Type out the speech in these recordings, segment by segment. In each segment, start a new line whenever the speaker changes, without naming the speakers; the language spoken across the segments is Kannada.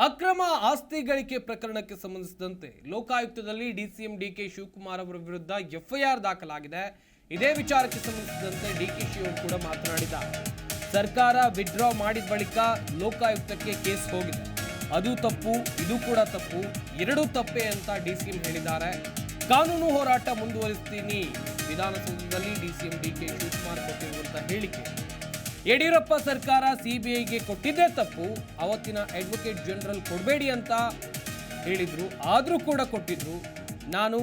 ಅಕ್ರಮ ಆಸ್ತಿ ಗಳಿಕೆ ಪ್ರಕರಣಕ್ಕೆ ಸಂಬಂಧಿಸಿದಂತೆ ಲೋಕಾಯುಕ್ತದಲ್ಲಿ ಡಿಸಿಎಂ ಡಿಕೆ ಶಿವಕುಮಾರ್ ಅವರ ವಿರುದ್ಧ ಎಫ್ಐಆರ್ ದಾಖಲಾಗಿದೆ. ಇದೇ ವಿಚಾರಕ್ಕೆ ಸಂಬಂಧಿಸಿದಂತೆ ಡಿಕೆಶಿ ಅವರು ಕೂಡ ಮಾತನಾಡಿದ್ದಾರೆ. ಸರ್ಕಾರ ವಿಡ್ರಾ ಮಾಡಿದ ಬಳಿಕ ಲೋಕಾಯುಕ್ತಕ್ಕೆ ಕೇಸ್ ಹೋಗಿದೆ. ಅದು ತಪ್ಪು, ಇದು ಕೂಡ ತಪ್ಪು, ಎರಡೂ ತಪ್ಪೆ ಅಂತ ಡಿಸಿಎಂ ಹೇಳಿದ್ದಾರೆ. ಕಾನೂನು ಹೋರಾಟ ಮುಂದುವರಿಸ್ತೀನಿ. ವಿಧಾನಸೌಧದಲ್ಲಿ ಡಿಸಿಎಂ ಡಿಕೆ ಶಿವಕುಮಾರ್ ಕೊಟ್ಟಿರುವಂತಹ ಹೇಳಿಕೆ. ಯಡಿಯೂರಪ್ಪ ಸರ್ಕಾರ ಸಿಬಿಐಗೆ ಕೊಟ್ಟಿದ್ದೇ ತಪ್ಪು, ಅವತ್ತಿನ ಅಡ್ವೊಕೇಟ್ ಜನರಲ್ ಕೊಡಬೇಡಿ ಅಂತ ಹೇಳಿದ್ರು, ಆದರೂ ಕೂಡ ಕೊಟ್ಟಿದ್ರು. ನಾನು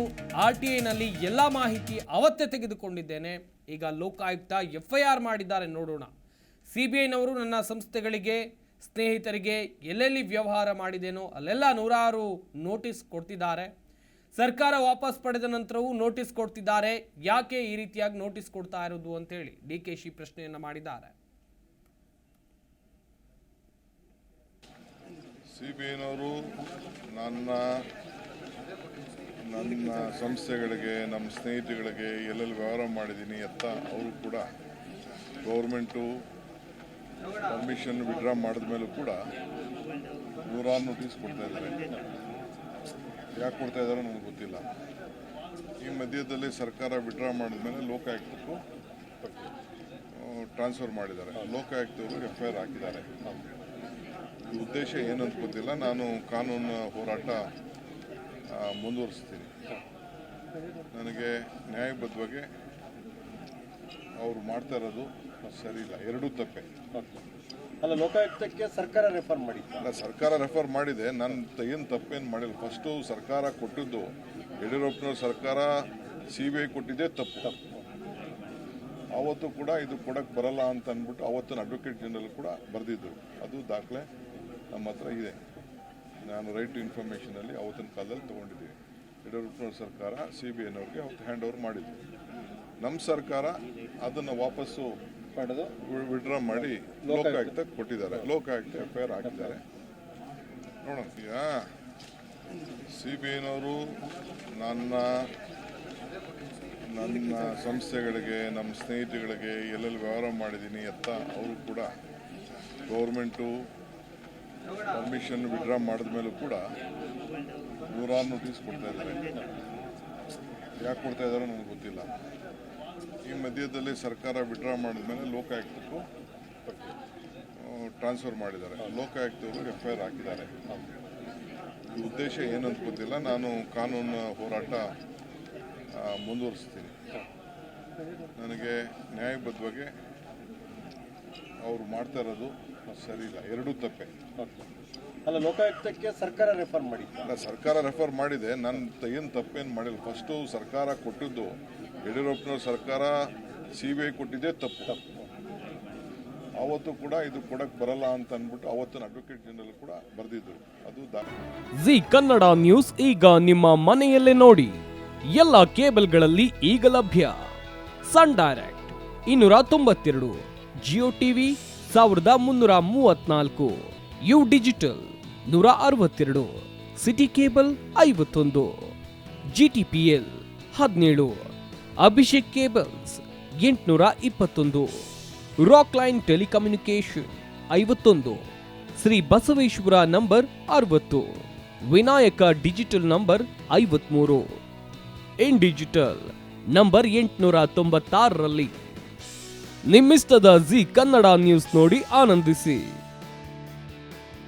RTIನಲ್ಲಿ ಎಲ್ಲ ಮಾಹಿತಿ ಅವತ್ತೇ ತೆಗೆದುಕೊಂಡಿದ್ದೇನೆ. ಈಗ ಲೋಕಾಯುಕ್ತ ಎಫ್ಐಆರ್ ಮಾಡಿದ್ದಾರೆ, ನೋಡೋಣ. ಸಿಬಿಐನವರು ನನ್ನ ಸಂಸ್ಥೆಗಳಿಗೆ, ಸ್ನೇಹಿತರಿಗೆ ಎಲ್ಲೆಲ್ಲಿ ವ್ಯವಹಾರ ಮಾಡಿದೇನೋ ಅಲ್ಲೆಲ್ಲ 106 ನೋಟಿಸ್ ಕೊಡ್ತಿದ್ದಾರೆ. ಸರ್ಕಾರ ವಾಪಸ್ ಪಡೆದ ನಂತರವೂ ನೋಟಿಸ್ ಕೊಡ್ತಿದ್ದಾರೆ. ಯಾಕೆ ಈ ರೀತಿಯಾಗಿ ನೋಟಿಸ್ ಕೊಡ್ತಾ ಇರೋದು ಅಂತೇಳಿ ಡಿಕೆಶಿ ಪ್ರಶ್ನೆಯನ್ನ ಮಾಡಿದ್ದಾರೆ.
ಸಿಬಿಐನವರು ನನ್ನ ಸಂಸ್ಥೆಗಳಿಗೆ, ನಮ್ಮ ಸ್ನೇಹಿತಗಳಿಗೆ ಎಲ್ಲೆಲ್ಲಿ ವ್ಯವಹಾರ ಮಾಡಿದ್ದೀನಿ ಅಂತ ಅವರು ಕೂಡ ಗೌರ್ಮೆಂಟು ಪರ್ಮಿಷನ್ ವಿಡ್ರಾ ಮಾಡಿದ ಮೇಲೂ ಕೂಡ 106 ನೋಟಿಸ್ ಕೊಡ್ತಾ ಇದ್ದಾರೆ. ಯಾಕೆ ಕೊಡ್ತಾ ಇದ್ದಾರೋ ನನಗೆ ಗೊತ್ತಿಲ್ಲ. ಈ ಮಧ್ಯದಲ್ಲಿ ಸರ್ಕಾರ ವಿಡ್ರಾ ಮಾಡಿದ ಮೇಲೆ ಲೋಕಾಯುಕ್ತಕ್ಕೂ ಟ್ರಾನ್ಸ್ಫರ್ ಮಾಡಿದ್ದಾರೆ. ಲೋಕಾಯುಕ್ತವರು FIR ಹಾಕಿದ್ದಾರೆ. ಉದ್ದೇಶ ಏನಂತ ಗೊತ್ತಿಲ್ಲ. ನಾನು ಕಾನೂನು ಹೋರಾಟ ಮುಂದುವರಿಸ್ತೀನಿ. ನನಗೆ ನ್ಯಾಯಬದ್ಧವಾಗಿ ಅವರು ಮಾಡ್ತಾ ಇರೋದು ಸರಿ ಇಲ್ಲ, ಎರಡೂ ತಪ್ಪೆ.
ಅಲ್ಲ, ಲೋಕಾಯುಕ್ತಕ್ಕೆ ಸರ್ಕಾರ ರೆಫರ್ ಮಾಡಿ.
ಅಲ್ಲ, ಸರ್ಕಾರ ರೆಫರ್ ಮಾಡಿದೆ. ನಾನು ಏನು ತಪ್ಪೇನು ಮಾಡಿಲ್ಲ. ಫಸ್ಟು ಸರ್ಕಾರ ಕೊಟ್ಟಿದ್ದು, ಯಡಿಯೂರಪ್ಪನವ್ರ ಸರ್ಕಾರ CBI ಕೊಟ್ಟಿದ್ದೇ ತಪ್ಪು. ಅವತ್ತು ಕೂಡ ಇದು ಕೊಡಕ್ಕೆ ಬರಲ್ಲ ಅಂತ ಅಂದ್ಬಿಟ್ಟು ಅವತ್ತಿನ ಅಡ್ವೊಕೇಟ್ ಜನರಲ್ ಕೂಡ ಬರೆದಿದ್ರು. ಅದು ದಾಖಲೆ ನಮ್ಮ ಹತ್ರ ಇದೆ. ನಾನು ರೈಟ್ ಟು ಇನ್ಫಾರ್ಮೇಷನಲ್ಲಿ ಅವತ್ತಿನ ಕಾಲದಲ್ಲಿ ತೊಗೊಂಡಿದ್ದೀವಿ. ಯಡಿಯೂರಪ್ಪನವ್ರ ಸರ್ಕಾರ CBIನವ್ರಿಗೆ ಅವತ್ತು ಹ್ಯಾಂಡ್ ಓವರ್ ಮಾಡಿದ್ರು. ನಮ್ಮ ಸರ್ಕಾರ ಅದನ್ನು ವಾಪಸ್ಸು ಪಡೆದು ವಿಡ್ರಾ ಮಾಡಿ ಲೋಕಾಯುಕ್ತ ಕೊಟ್ಟಿದ್ದಾರೆ. ಲೋಕಾಯುಕ್ತ FIR ಹಾಕಿದ್ದಾರೆ. ನೋಡೋಣ. ಈಗ CBIನವರು ನನ್ನ ಸಂಸ್ಥೆಗಳಿಗೆ, ನಮ್ಮ ಸ್ನೇಹಿತಗಳಿಗೆ ಎಲ್ಲೆಲ್ಲಿ ವ್ಯವಹಾರ ಮಾಡಿದ್ದೀನಿ ಅಂತ ಅವರು ಕೂಡ ಗೌರ್ಮೆಂಟು ಪರ್ಮಿಷನ್ ವಿಡ್ರಾ ಮಾಡಿದ ಮೇಲೂ ಕೂಡ 106 ನೋಟಿಸ್ ಕೊಡ್ತಾ ಇದ್ದಾರೆ. ಯಾಕೆ ಕೊಡ್ತಾ ಇದ್ದಾರೋ ನನಗೆ ಗೊತ್ತಿಲ್ಲ. ಈ ಮಧ್ಯದಲ್ಲಿ ಸರ್ಕಾರ ವಿಡ್ರಾ ಮಾಡಿದ ಮೇಲೆ ಲೋಕಾಯುಕ್ತಕ್ಕೂ ಟ್ರಾನ್ಸ್ಫರ್ ಮಾಡಿದ್ದಾರೆ. ಲೋಕಾಯುಕ್ತವರು FIR ಹಾಕಿದ್ದಾರೆ. ಉದ್ದೇಶ ಏನಂತ ಗೊತ್ತಿಲ್ಲ. ನಾನು ಕಾನೂನು ಹೋರಾಟ ಮುಂದುವರಿಸ್ತೀನಿ. ನನಗೆ ನ್ಯಾಯಬದ್ಧವಾಗಿ ಅವರು ಮಾಡ್ತಾ ಇರೋದು ಸರಿ ಇಲ್ಲ, ಎರಡೂ ತಪ್ಪೆ.
ಅಲ್ಲ, ಲೋಕಾಯುಕ್ತಕ್ಕೆ ಸರ್ಕಾರ ರೆಫರ್ ಮಾಡಿ.
ಅಲ್ಲ, ಸರ್ಕಾರ ರೆಫರ್ ಮಾಡಿದೆ. ನಾನು ಏನು ತಪ್ಪೇನು ಮಾಡಿಲ್ಲ. ಫಸ್ಟು ಸರ್ಕಾರ ಕೊಟ್ಟಿದ್ದು, ಯಡಿಯೂರಪ್ಪನವ್ರ ಸರ್ಕಾರ CBI ಕೊಟ್ಟಿದ್ದೇ ತಪ್ಪು. ಅವತ್ತು ಕೂಡ ಇದು ಕೊಡಕ್ಕೆ ಬರಲ್ಲ ಅಂತ ಅಂದ್ಬಿಟ್ಟು ಅವತ್ತಿನ ಅಡ್ವೊಕೇಟ್ ಜನರಲ್ ಕೂಡ ಬರೆದಿದ್ರು. ಅದು
ಜಿ ಕನ್ನಡ ನ್ಯೂಸ್ ಈಗ ನಿಮ್ಮ ಮನೆಯಲ್ಲೇ ನೋಡಿ. ಎಲ್ಲ ಕೇಬಲ್ಗಳಲ್ಲಿ ಈಗ ಲಭ್ಯ. Sun Direct 292, Jio TV 1334, U digital 162, City cable 51, GTPL 17, Abhishek cables 821, Rockline telecommunication 51, Shri Basaveshwara number 60, Vinayaka digital number 53, In digital number 896ರಲ್ಲಿ. ನಿಮ್ಮಿಸ್ತದ ಜಿ ಕನ್ನಡ ನ್ಯೂಸ್ ನೋಡಿ ಆನಂದಿಸಿ.